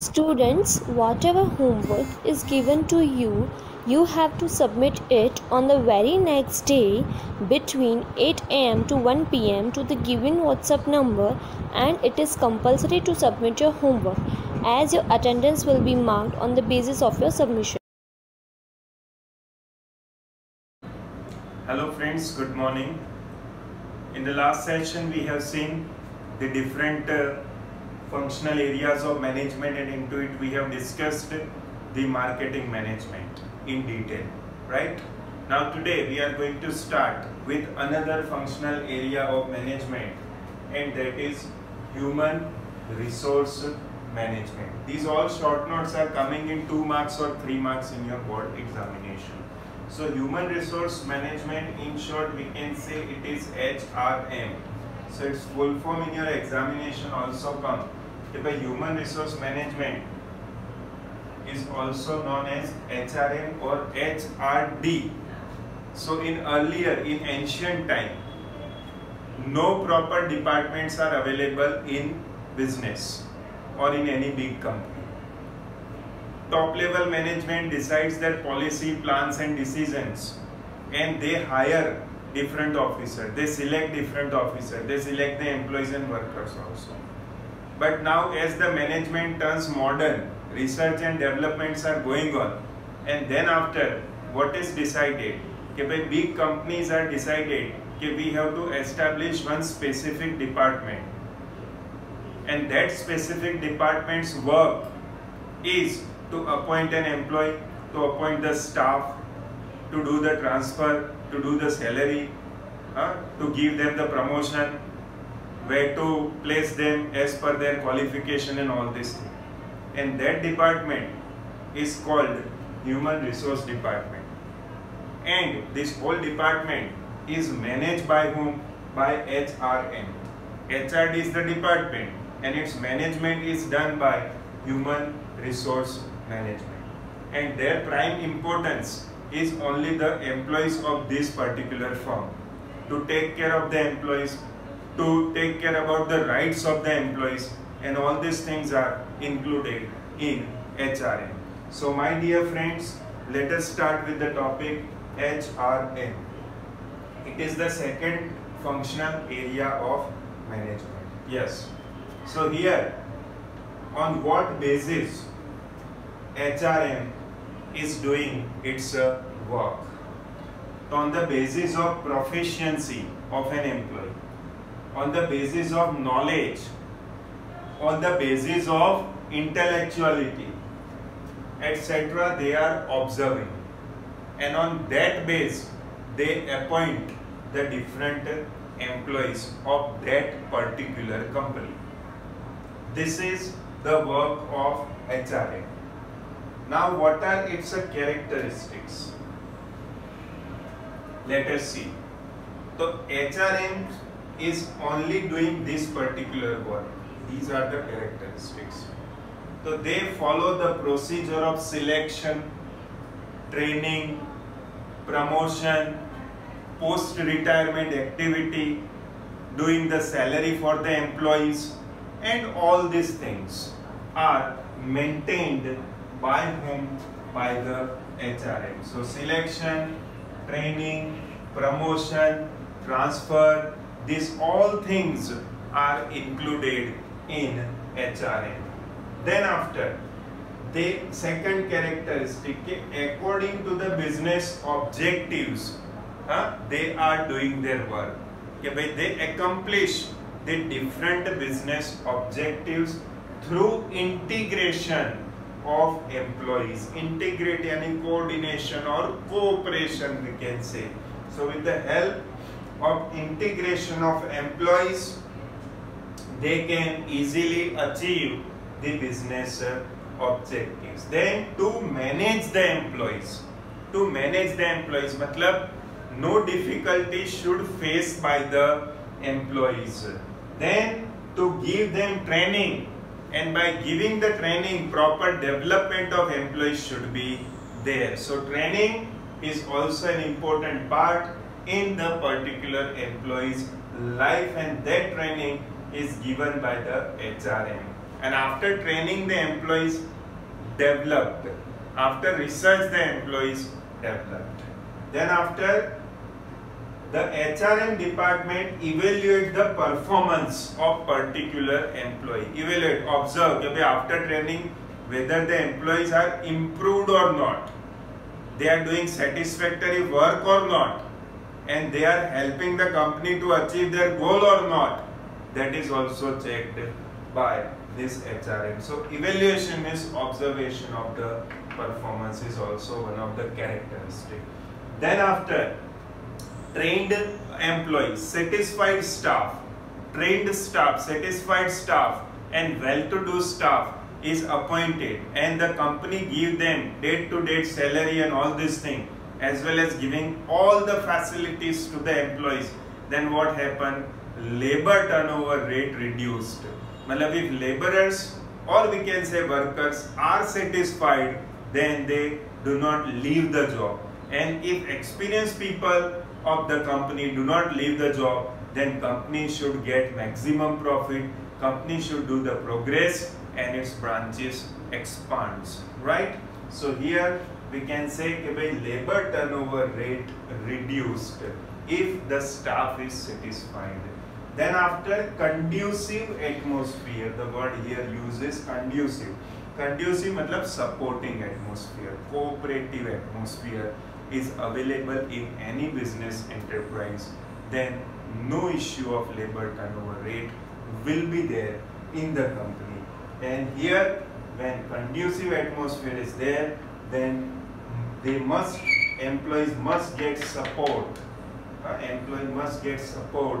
Students, whatever homework is given to you, you have to submit it on the very next day between 8 am to 1 pm to the given WhatsApp number, and it is compulsory to submit your homework as your attendance will be marked on the basis of your submission. Hello friends, good morning. In the last session we have seen the different functional areas of management, and into it we have discussed the marketing management in detail, right? Now today we are going to start with another functional area of management, and that is human resource management. These all short notes are coming in 2 marks or 3 marks in your board examination. So human resource management, in short we can say it is HRM. So its full form in your examination also come. By human resource management is also known as HRM or HRD. So in ancient time, no proper departments are available in business or in any big company. Top level management decides their policy, plans and decisions, and they hire different officers, they select different officers, they select the employees and workers also. But now as the management turns modern, research and developments are going on, and then after what is decided, by big companies are decided we have to establish one specific department, and that specific department's work is to appoint an employee, to appoint the staff, to do the transfer, to do the salary, to give them the promotion, where to place them as per their qualification and all this thing. And that department is called Human Resource Department. And this whole department is managed by whom? By HRM. HRD is the department and its management is done by Human Resource Management. And their prime importance is only the employees of this particular firm. To take care of the employees, to take care about the rights of the employees, and all these things are included in HRM. So my dear friends, let us start with the topic HRM. It is the second functional area of management. Yes. So here, on what basis HRM is doing its work? On the basis of proficiency of an employee, on the basis of knowledge, on the basis of intellectuality, etc. they are observing, and on that base they appoint the different employees of that particular company. This is the work of HRM. Now what are its characteristics? Let us see. So HRM is only doing this particular work. These are the characteristics. So they follow the procedure of selection, training, promotion, post-retirement activity, doing the salary for the employees, and all these things are maintained by whom? By the HRM. So selection, training, promotion, transfer, these all things are included in HRM. Then after, the second characteristic, according to the business objectives, they are doing their work. They accomplish the different business objectives through integration of employees. Integrate yani coordination or cooperation we can say. So with the help of integration of employees, they can easily achieve the business objectives. Then to manage the employees, matlab no difficulty should face by the employees. Then to give them training, and by giving the training, proper development of employees should be there. So training is also an important part in the particular employee's life, and that training is given by the HRM. and after training the employees, developed. After research, the employees developed. Then after, the HRM department evaluate the performance of particular employee. Evaluate, observe that after training whether the employees are improved or not, they are doing satisfactory work or not, and they are helping the company to achieve their goal or not. That is also checked by this HRM. So evaluation is observation of the performance is also one of the characteristics. Then after, trained employees, satisfied staff, trained staff, satisfied staff and well-to-do staff is appointed, and the company give them date-to-date salary and all these things, as well as giving all the facilities to the employees. Then what happened? Labor turnover rate reduced. Matlab, if laborers or we can say workers are satisfied, then they do not leave the job. And if experienced people of the company do not leave the job, then company should get maximum profit, company should do the progress and its branches expands, right? So here we can say that labor turnover rate reduced if the staff is satisfied. Then after, conducive atmosphere, the word here uses conducive. Conducive matlab supporting atmosphere, cooperative atmosphere is available in any business enterprise, then no issue of labor turnover rate will be there in the company. And here, when conducive atmosphere is there, then employees must get support. Employee must get support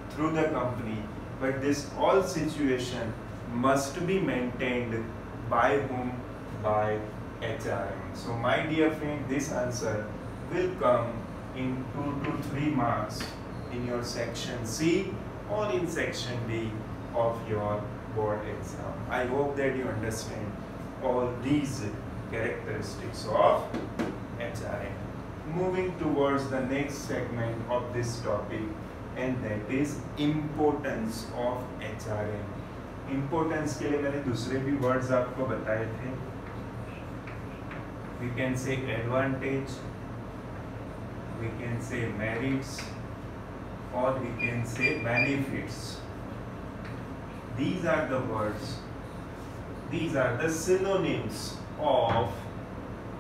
through the company, but this all situation must be maintained by whom? By HRM. So my dear friend, this answer will come in 2 to 3 marks in your section C or in section D of your board exam. I hope that you understand all these characteristics of HRM. Moving towards the next segment of this topic, and that is importance of HRM. Importance के लिए मैंने दूसरे भी words आपको बताए थे. We can say advantage, we can say merits, or we can say benefits. These are the words, these are the synonyms of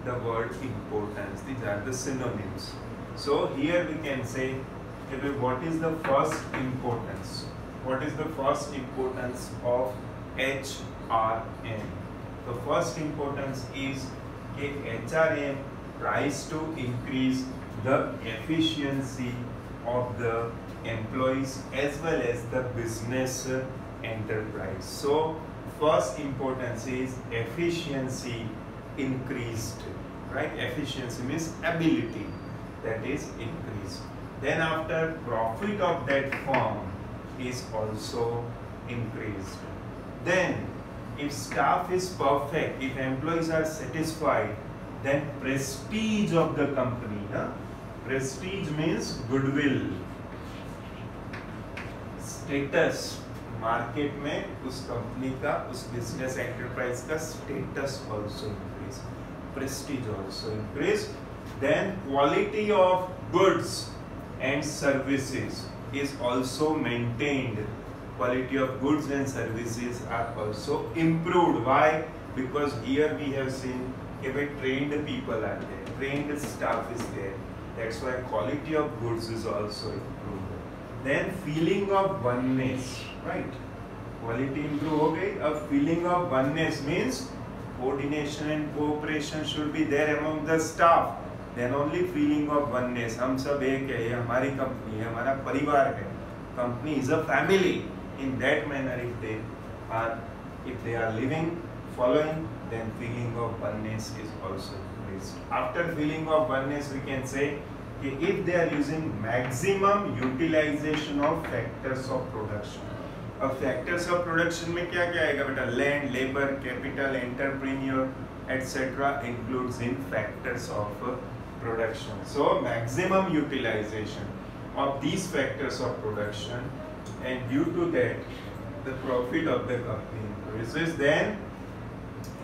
the word importance. These are the synonyms. So here we can say, what is the first importance? What is the first importance of HRM? The first importance is HRM tries to increase the efficiency of the employees as well as the business enterprise. So first importance is efficiency increased, right? Efficiency means ability, that is increased. Then after, profit of that firm is also increased. Then if staff is perfect, if employees are satisfied, then prestige of the company, prestige means goodwill, status, market में उस company का, उस business enterprise का status also increase, prestige also increase. Then quality of goods and services is also maintained. Quality of goods and services are also improved. Why? Because here we have seen trained people are there, trained staff is there. That's why quality of goods is also improved. Then feeling of oneness, right? Quality improve हो गई. A feeling of oneness means coordination and cooperation should be there among the staff. Then only feeling of oneness. हम सब एक है, ये हमारी company है, हमारा परिवार है. Company is a family. In that manner, if they are living, following, then feeling of oneness is also increased. After feeling of oneness, we can say if they are using maximum utilization of factors of production. अब factors of production में क्या क्या आएगा बेटा? Land, labor, capital, entrepreneur, etc. includes in factors of production. So maximum utilization of these factors of production, and due to that the profit of the company increases. Then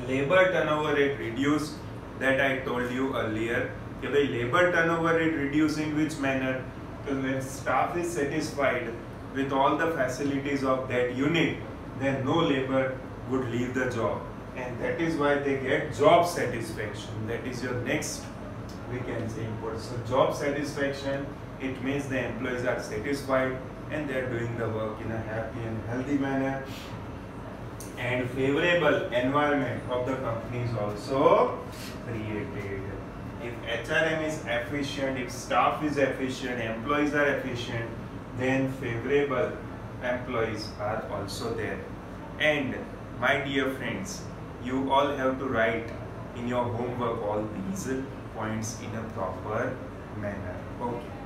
labor turnover rate reduced, that I told you earlier. कि भाई labor turnover rate reduce in which manner? Because when staff is satisfied with all the facilities of that unit, then no labor would leave the job, and that is why they get job satisfaction. That is your next, we can say, important. So job satisfaction, it means the employees are satisfied and they are doing the work in a happy and healthy manner. And favorable environment of the company is also created. If HRM is efficient, if staff is efficient, employees are efficient, then favorable employees are also there. And my dear friends, you all have to write in your homework all these points in a proper manner. Okay.